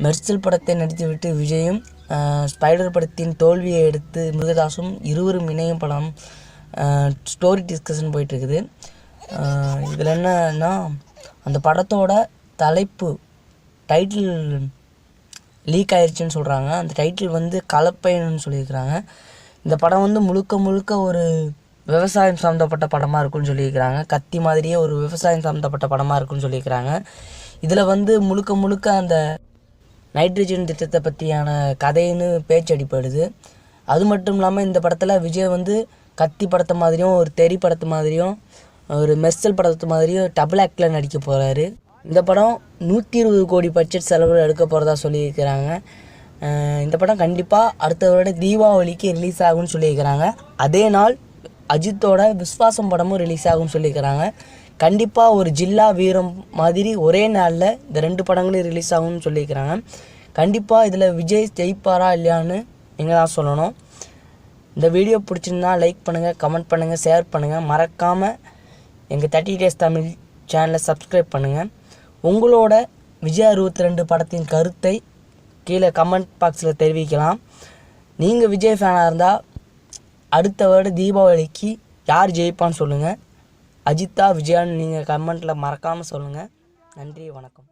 மெர்சல் படத்தை நடித்துவிட்டு விஜயும் ஸ்பைடர் படத்தின் தோல்வியை எடுத்து முருகதாஸும் இருவரும் இணையும் படம் ஸ்டோரி டிஸ்கஷன் போயிட்டுருக்குது. இதில் என்னன்னா அந்த படத்தோட தலைப்பு டைட்டில் லீக் ஆயிடுச்சுன்னு சொல்கிறாங்க. அந்த டைட்டில் வந்து கலப்பைன்னு சொல்லியிருக்கிறாங்க. இந்த படம் வந்து முழுக்க ஒரு விவசாயம் சம்மந்தப்பட்ட படமாக இருக்குன்னு சொல்லியிருக்கிறாங்க. கத்தி மாதிரியே ஒரு விவசாயம் சம்மந்தப்பட்ட படமாக இருக்குன்னு சொல்லியிருக்கிறாங்க. இதில் வந்து முழுக்க அந்த நைட்ரஜன் திட்டத்தை பற்றியான கதைன்னு பேச்சு அடிப்படுது. அது மட்டும் இல்லாமல் இந்த படத்தில் விஜய் வந்து கத்தி படத்தை மாதிரியும் ஒரு தெறி படத்து மாதிரியும் ஒரு மெர்சல் படத்து மாதிரியும் டபுள் ஆக்டில் நடிக்க போகிறாரு. இந்த படம் 120 கோடி பட்ஜெட் செலவில் எடுக்க போகிறதா சொல்லியிருக்கிறாங்க. இந்த படம் கண்டிப்பாக அடுத்த வருடம் தீபாவளிக்கு ரிலீஸ் ஆகும்னு சொல்லியிருக்கிறாங்க. அதே நாள் அஜித்தோட விஸ்வாசம் படமும் ரிலீஸ் ஆகும்னு சொல்லியிருக்கிறாங்க. கண்டிப்பாக ஒரு ஜில்லா வீரம் மாதிரி ஒரே நாளில் இந்த 2 படங்களும் ரிலீஸ் ஆகும்னு சொல்லியிருக்கிறாங்க. கண்டிப்பாக இதில் விஜய் ஜெயிப்பாரா இல்லையான்னு நீங்கள் தான் சொல்லணும். இந்த வீடியோ பிடிச்சிருந்தா லைக் பண்ணுங்கள், கமெண்ட் பண்ணுங்கள், ஷேர் பண்ணுங்கள். மறக்காமல் எங்கள் 30 Days தமிழ் சேனலை சப்ஸ்கிரைப் பண்ணுங்கள். உங்களோட விஜய் 62 படத்தின் கருத்தை கீழே கமெண்ட் பாக்ஸில் தெரிவிக்கலாம். நீங்கள் விஜய் ஃபேனாக இருந்தால் அடுத்த வருடம் தீபாவளிக்கு யார் ஜெயிப்பான்னு சொல்லுங்கள். அஜித்தா விஜயான்னு நீங்கள் கமெண்ட்டில் மறக்காமல் சொல்லுங்கள். நன்றி, வணக்கம்.